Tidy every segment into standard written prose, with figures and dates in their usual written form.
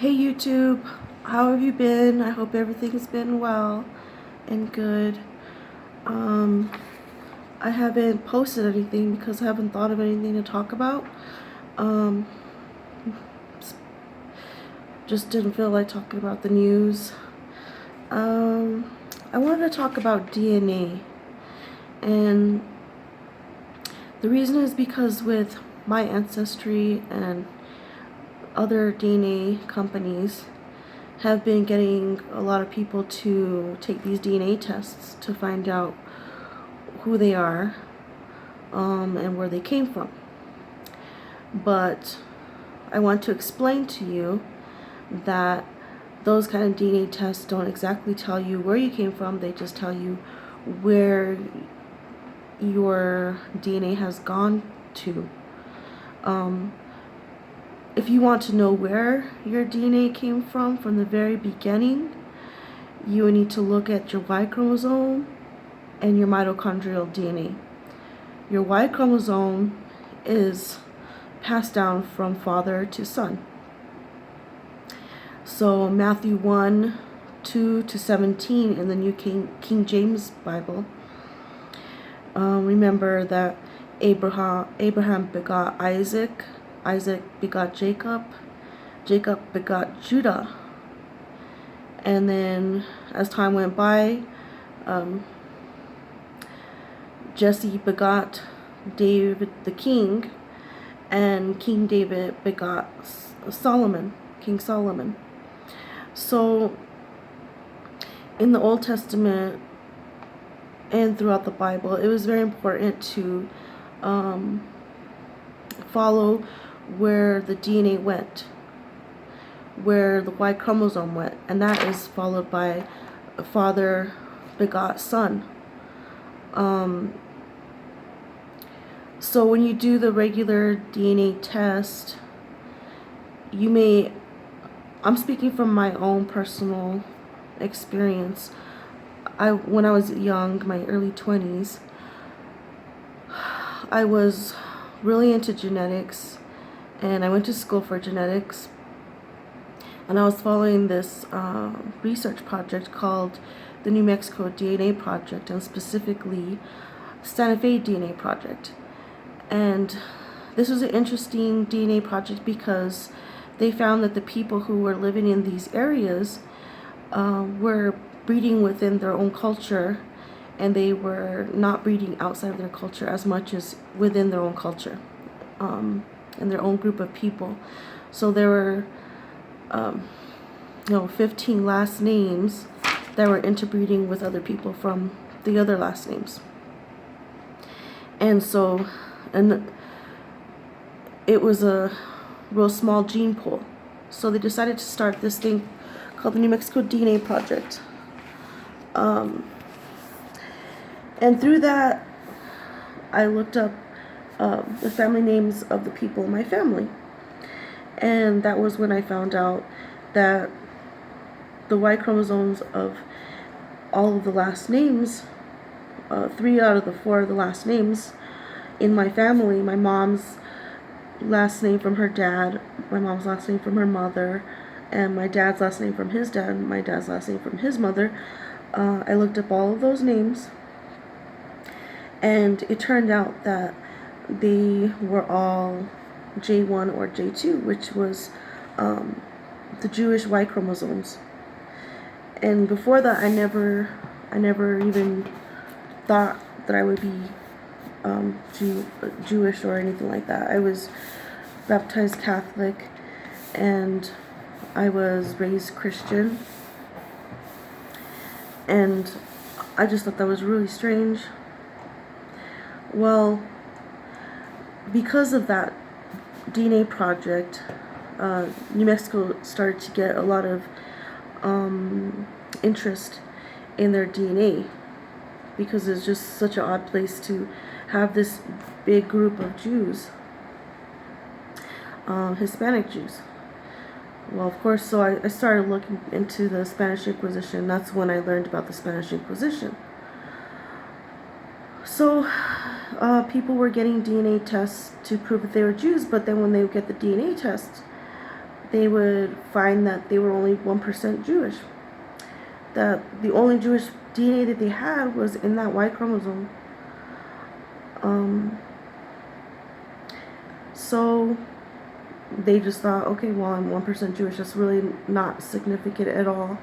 Hey YouTube, how have you been? I hope everything's been well and good. Um, I haven't posted anything because I haven't thought of anything to talk about. Um, just didn't feel like talking about the news. I wanted to talk about DNA, and the reason is because with my ancestry and other DNA companies have been getting a lot of people to take these DNA tests to find out who they are, and where they came from. But I want to explain to you that those kind of DNA tests don't exactly tell you where you came from. They just tell you where your DNA has gone to. If you want to know where your DNA came from the very beginning, you need to look at your Y chromosome and your mitochondrial DNA. Your Y chromosome is passed down from father to son. So Matthew 1, 2 to 17 in the New King James Bible, remember that Abraham begot Isaac, Isaac begot Jacob, Jacob begot Judah. And then as time went by, Jesse begot David the king, and King David begot Solomon, King Solomon. So in the Old Testament and throughout the Bible, it was very important to follow where the DNA went, where the Y chromosome went, and that is followed by father begot son. So when you do the regular DNA test, I'm speaking from my own personal experience. When I was young, my early 20s, I was really into genetics, and I went to school for genetics, and I was following this research project called the New Mexico DNA Project, and specifically Santa Fe DNA Project. And this was an interesting DNA project because they found that the people who were living in these areas were breeding within their own culture, and they were not breeding outside of their culture as much as within their own culture, and their own group of people. So there were 15 last names that were interbreeding with other people from the other last names. And it was a real small gene pool. So they decided to start this thing called the New Mexico DNA Project. And through that, I looked up the family names of the people in my family. And that was when I found out that the Y chromosomes of all of the last names, 3 out of the 4 of the last names in my family, my mom's last name from her dad, my mom's last name from her mother, and my dad's last name from his dad, and my dad's last name from his mother. I looked up all of those names, and it turned out that they were all J1 or J2, which was the Jewish Y chromosomes. And before that, I never even thought that I would be Jewish or anything like that. I was baptized Catholic, and I was raised Christian, and I just thought that was really strange. Well, because of that DNA project, New Mexico started to get a lot of interest in their DNA, because it's just such an odd place to have this big group of Jews, Hispanic Jews. Well, of course, so I started looking into the Spanish Inquisition. That's when I learned about the Spanish Inquisition. So people were getting DNA tests to prove that they were Jews, but then when they would get the DNA test, they would find that they were only 1% Jewish. That the only Jewish DNA that they had was in that Y chromosome. So they just thought, okay, well, I'm 1% Jewish. That's really not significant at all.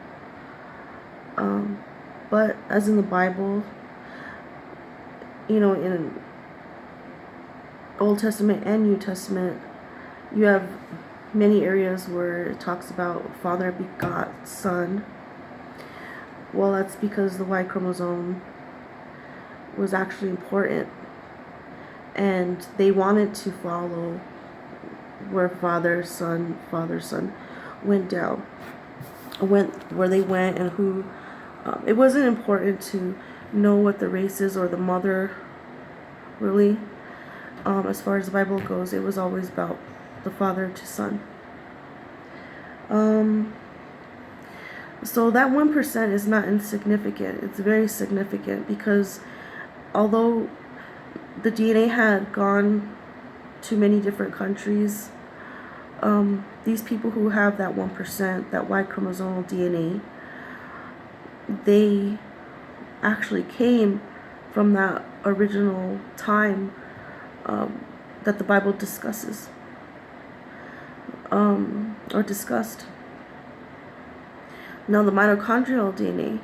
But as in the Bible, in Old Testament and New Testament, you have many areas where it talks about Father begot Son. Well, that's because the Y chromosome was actually important, and they wanted to follow where Father Son went down, where they went, and who. It wasn't important to know what the race is or the mother, really. As far as the Bible goes, it was always about the father to son. So that 1% is not insignificant. It's very significant, because although the DNA had gone to many different countries, these people who have that 1%, that Y chromosomal DNA, they actually came from that original time that the Bible discusses, or discussed. Now, the mitochondrial DNA,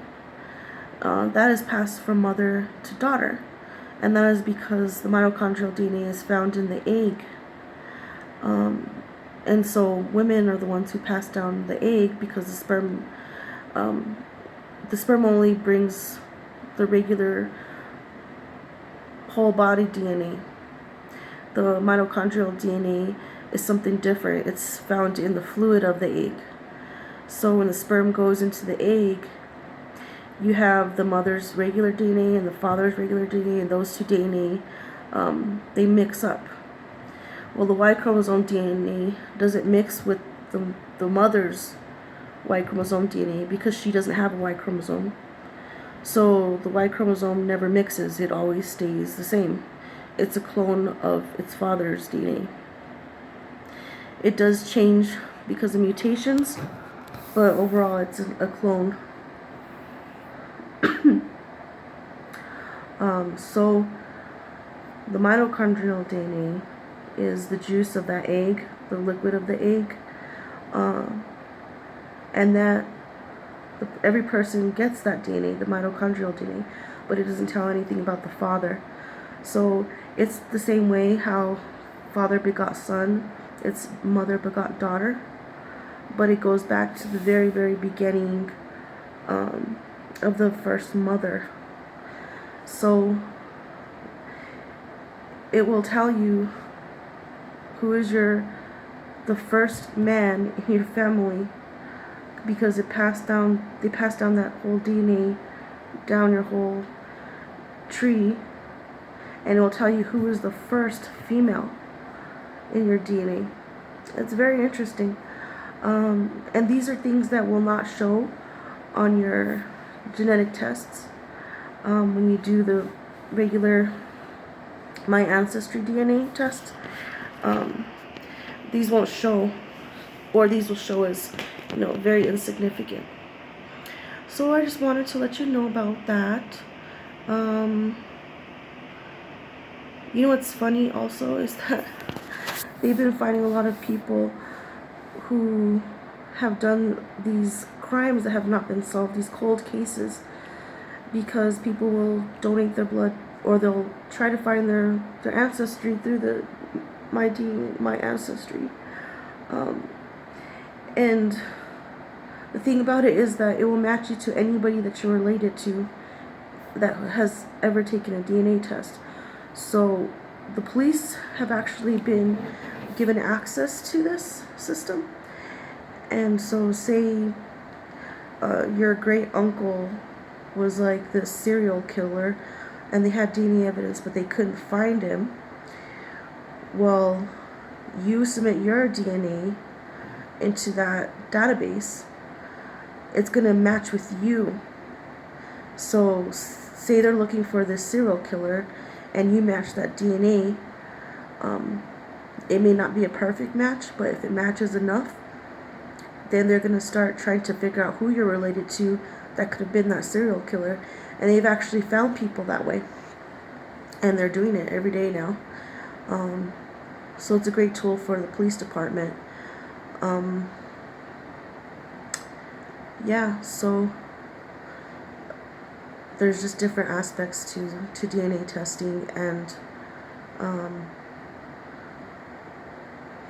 that is passed from mother to daughter, and that is because the mitochondrial DNA is found in the egg. And so women are the ones who pass down the egg, because the sperm only brings the regular whole body DNA. The mitochondrial DNA is something different. It's found in the fluid of the egg. So when the sperm goes into the egg, you have the mother's regular DNA and the father's regular DNA, and those two DNA, they mix up. Well, the Y chromosome DNA doesn't mix with the mother's Y chromosome DNA, because she doesn't have a Y chromosome. So the Y chromosome never mixes. It always stays the same. It's a clone of its father's DNA. It does change because of mutations, but overall it's a clone. So the mitochondrial DNA is the juice of that egg, the liquid of the egg, and that every person gets that DNA, the mitochondrial DNA, but it doesn't tell anything about the father. So it's the same way how father begot son, it's mother begot daughter, but it goes back to the very, very beginning of the first mother. So it will tell you who is the first man in your family, because they pass down that whole DNA down your whole tree, and it will tell you who is the first female in your DNA. It's very interesting. And these are things that will not show on your genetic tests. When you do the regular My Ancestry DNA test, these won't show, or these will show as, very insignificant. So I just wanted to let you know about that. What's funny also is that they've been finding a lot of people who have done these crimes that have not been solved, these cold cases, because people will donate their blood, or they'll try to find their ancestry through the My Ancestry. And the thing about it is that it will match you to anybody that you're related to that has ever taken a DNA test. So the police have actually been given access to this system. And so say your great uncle was like this serial killer, and they had DNA evidence, but they couldn't find him. Well, you submit your DNA into that database, it's going to match with you. So say they're looking for this serial killer, and you match that DNA. It may not be a perfect match, but if it matches enough, then they're going to start trying to figure out who you're related to that could have been that serial killer. And they've actually found people that way. And they're doing it every day now. So it's a great tool for the police department. Yeah, so there's just different aspects to DNA testing, and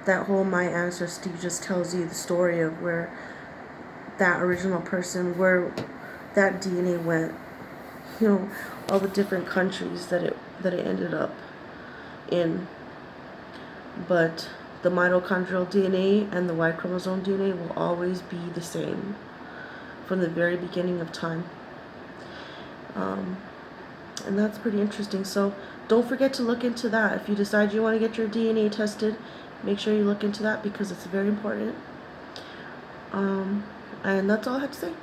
that whole My Ancestry just tells you the story of where that original person, where that DNA went, all the different countries that it ended up in. But the mitochondrial DNA and the Y chromosome DNA will always be the same from the very beginning of time. And that's pretty interesting. So don't forget to look into that. If you decide you want to get your DNA tested, make sure you look into that because it's very important. And that's all I have to say.